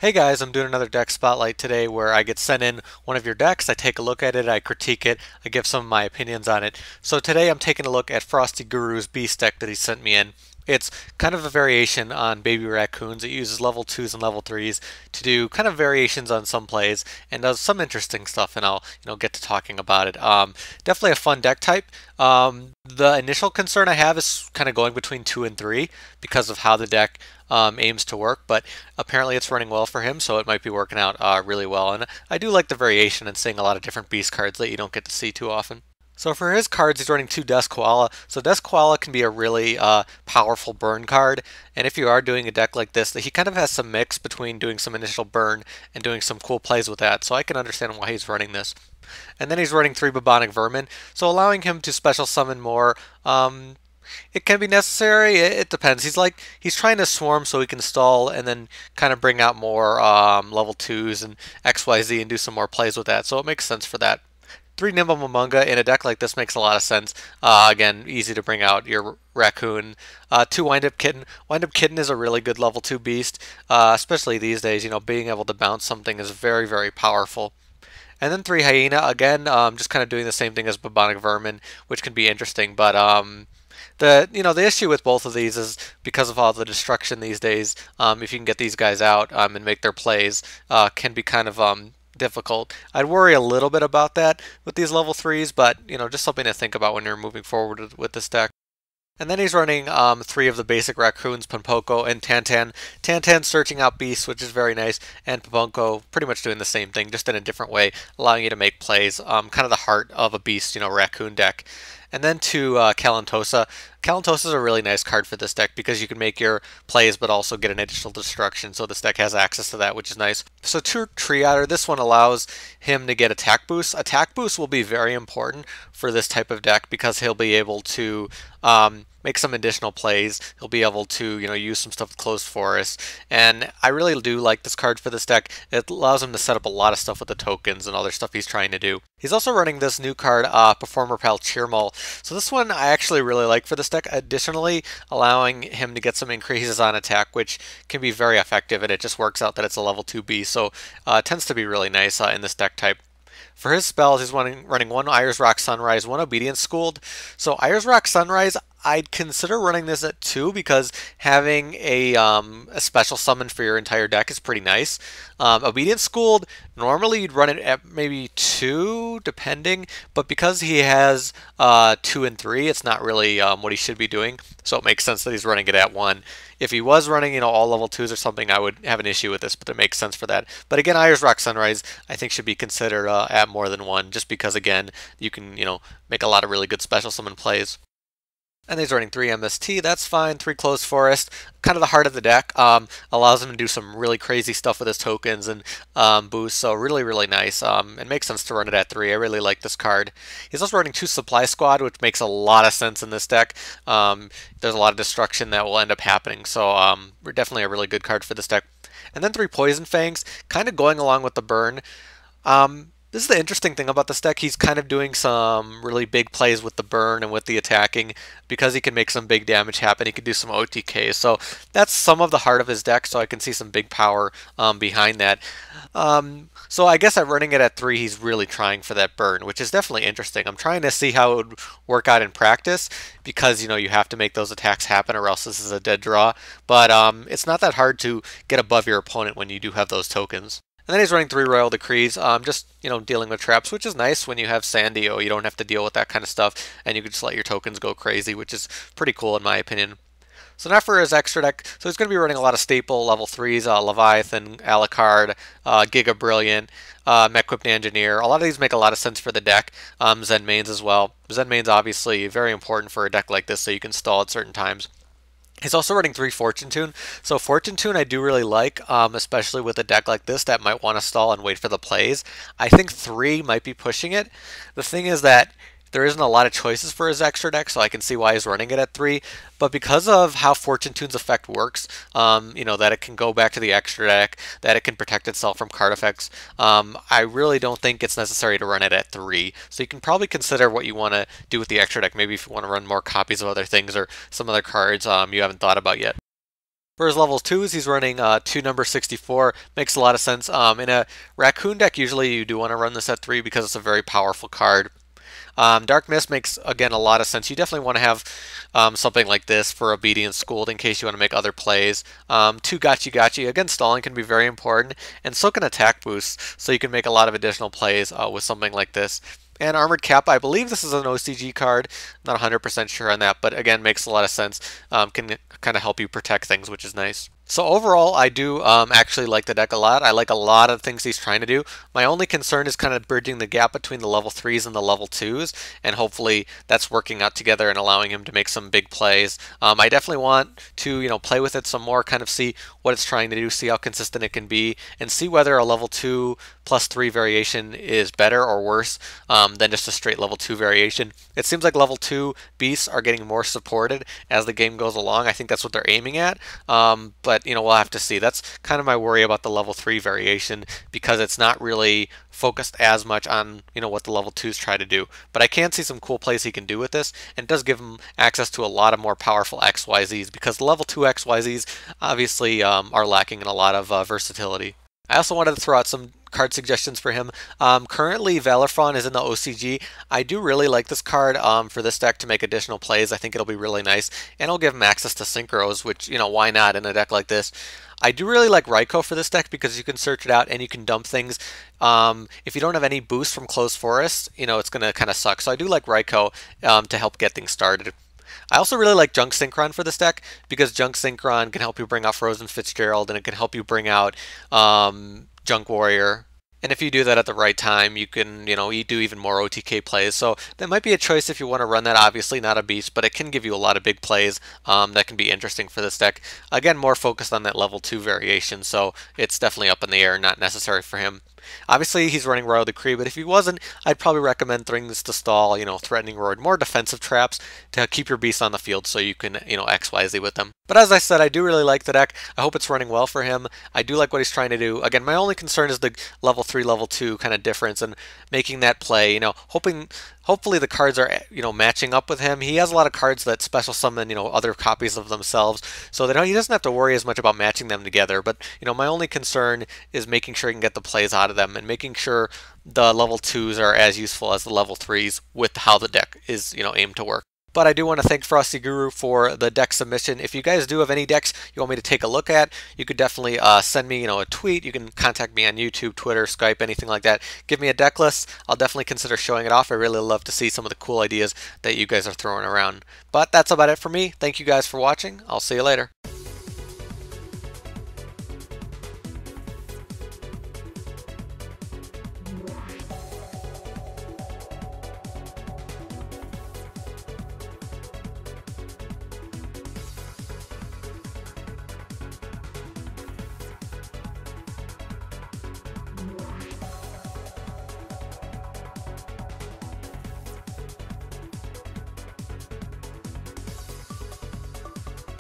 Hey guys, I'm doing another deck spotlight today where I get sent in one of your decks, I take a look at it, I critique it, I give some of my opinions on it. So today I'm taking a look at Frosty Guru's Beast deck that he sent me in. It's kind of a variation on Baby Raccoons. It uses level 2s and level 3s to do kind of variations on some plays and does some interesting stuff, and I'll get to talking about it. Definitely a fun deck type. The initial concern I have is kind of going between 2 and 3 because of how the deck aims to work, but apparently it's running well for him, so it might be working out really well. And I do like the variation and seeing a lot of different beast cards that you don't get to see too often. So for his cards, he's running 2 Des Koala. So Des Koala can be a really powerful burn card, and if you are doing a deck like this, he kind of has some mix between doing some initial burn and doing some cool plays with that, so I can understand why he's running this. And then he's running 3 Bubonic Vermin, so allowing him to special summon more. It can be necessary. It depends. He's trying to swarm so he can stall and then kind of bring out more level 2s and XYZ and do some more plays with that. So it makes sense for that. 3 Nimble Momonga in a deck like this makes a lot of sense. Again, easy to bring out your Raccoon. 2 Wind-Up Kitten. Wind-Up Kitten is a really good level 2 beast, especially these days. Being able to bounce something is very, very powerful. And then 3 Hyena. Again, just kind of doing the same thing as Bubonic Vermin, which can be interesting, but the issue with both of these is because of all the destruction these days. If you can get these guys out and make their plays, can be kind of difficult. I'd worry a little bit about that with these level 3s, but just something to think about when you're moving forward with this deck. And then he's running 3 of the basic raccoons, Ponpoko and Tantan. Tantan searching out beasts, which is very nice, and Ponpoko pretty much doing the same thing, just in a different way, allowing you to make plays, kind of the heart of a beast, raccoon deck. And then to Kalantosa. Kalantosa is a really nice card for this deck because you can make your plays but also get an additional destruction, so this deck has access to that, which is nice. So to Tree Otter, this one allows him to get attack boost. Attack boost will be very important for this type of deck because he'll be able to make some additional plays. He'll be able to, use some stuff with Closed Forest. And I really do like this card for this deck. It allows him to set up a lot of stuff with the tokens and other stuff he's trying to do. He's also running this new card, Performapal Cheermole. So this one I actually really like for this deck. Additionally, allowing him to get some increases on attack, which can be very effective, and it just works out that it's a level 2B. So it tends to be really nice in this deck type. For his spells, he's running 1 Ayers Rock Sunrise, 1 Obedience Schooled. So Ayers Rock Sunrise, I'd consider running this at 2 because having a special summon for your entire deck is pretty nice. Obedience Schooled, normally you'd run it at maybe 2, depending, but because he has 2 and 3, it's not really what he should be doing, so it makes sense that he's running it at 1. If he was running, all level 2s or something, I would have an issue with this, but it makes sense for that. But again, Ayers Rock Sunrise, I think should be considered at more than 1, just because, again, you can, make a lot of really good special summon plays. And he's running 3 MST, that's fine. 3 Closed Forest, kind of the heart of the deck. Allows him to do some really crazy stuff with his tokens and boosts, so really, really nice. It makes sense to run it at 3. I really like this card. He's also running 2 Supply Squad, which makes a lot of sense in this deck. There's a lot of destruction that will end up happening, so we're definitely a really good card for this deck. And then 3 Poison Fangs, kind of going along with the burn. This is the interesting thing about this deck. He's kind of doing some really big plays with the burn and with the attacking because he can make some big damage happen. He can do some OTKs. So that's some of the heart of his deck, so I can see some big power behind that. So I guess at running it at 3, he's really trying for that burn, which is definitely interesting. I'm trying to see how it would work out in practice because, you have to make those attacks happen or else this is a dead draw. But it's not that hard to get above your opponent when you do have those tokens. And then he's running 3 Royal Decrees, just, dealing with traps, which is nice when you have Sandio. You don't have to deal with that kind of stuff, and you can just let your tokens go crazy, which is pretty cool in my opinion. So now for his extra deck, so he's going to be running a lot of staple level 3s, Leviathan, Alucard, Giga Brilliant, Mechquipped Anginer. A lot of these make a lot of sense for the deck. Zenmaines as well. Zenmaines obviously very important for a deck like this, so you can stall at certain times. He's also running 3 Fortune Tune. So Fortune Tune I do really like, especially with a deck like this that might want to stall and wait for the plays. I think 3 might be pushing it. The thing is that there isn't a lot of choices for his extra deck, so I can see why he's running it at 3. But because of how Fortune Tune's effect works, that it can go back to the extra deck, that it can protect itself from card effects, I really don't think it's necessary to run it at 3. So you can probably consider what you want to do with the extra deck. Maybe if you want to run more copies of other things or some other cards you haven't thought about yet. For his level 2s, he's running 2 number 64. Makes a lot of sense. In a Raccoon deck, usually you do want to run this at 3 because it's a very powerful card. Dark Mist makes, again, a lot of sense. You definitely want to have something like this for Obedience Schooled in case you want to make other plays. 2 Gachi Gachi. Again, stalling can be very important, and so can attack boosts, so you can make a lot of additional plays with something like this. And Armored Kappa, I believe this is an OCG card. Not 100% sure on that, but again, makes a lot of sense. Can kind of help you protect things, which is nice. So overall, I do actually like the deck a lot. I like a lot of things he's trying to do. My only concern is kind of bridging the gap between the level 3s and the level 2s, and hopefully that's working out together and allowing him to make some big plays. I definitely want to, play with it some more, kind of see what it's trying to do, see how consistent it can be, and see whether a level 2 plus 3 variation is better or worse than just a straight level 2 variation. It seems like level 2 beasts are getting more supported as the game goes along. I think that's what they're aiming at, but we'll have to see. That's kind of my worry about the level 3 variation, because it's not really focused as much on what the level 2s try to do. But I can see some cool plays he can do with this, and it does give him access to a lot of more powerful XYZs, because the level 2 XYZs obviously are lacking in a lot of versatility. I also wanted to throw out some card suggestions for him. Currently, Valerifawn is in the OCG. I do really like this card for this deck to make additional plays. I think it'll be really nice, and it'll give him access to Synchros, which, why not in a deck like this. I do really like Ryko for this deck because you can search it out and you can dump things. If you don't have any boost from Closed Forest, it's going to kind of suck. So I do like Ryko to help get things started. I also really like Junk Synchron for this deck because Junk Synchron can help you bring out Frozen Fitzgerald, and it can help you bring out Junk Warrior. And if you do that at the right time, you can, you do even more OTK plays. So that might be a choice if you want to run that. Obviously not a beast, but it can give you a lot of big plays that can be interesting for this deck. Again, more focused on that level 2 variation, so it's definitely up in the air, not necessary for him. Obviously, he's running Royal Decree, but if he wasn't, I'd probably recommend throwing this to stall, Threatening Roar, more defensive traps to keep your beasts on the field so you can, XYZ with them. But as I said, I do really like the deck. I hope it's running well for him. I do like what he's trying to do. Again, my only concern is the level 3, level 2 kind of difference and making that play, hopefully the cards are, matching up with him. He has a lot of cards that special summon, other copies of themselves, so that he doesn't have to worry as much about matching them together. But, my only concern is making sure he can get the plays out of them and making sure the level 2s are as useful as the level 3s with how the deck is, aimed to work. But I do want to thank Frosty Guru for the deck submission. If you guys do have any decks you want me to take a look at, you could definitely send me, a tweet. You can contact me on YouTube, Twitter, Skype, anything like that. Give me a deck list. I'll definitely consider showing it off. I really love to see some of the cool ideas that you guys are throwing around. But that's about it for me. Thank you guys for watching. I'll see you later.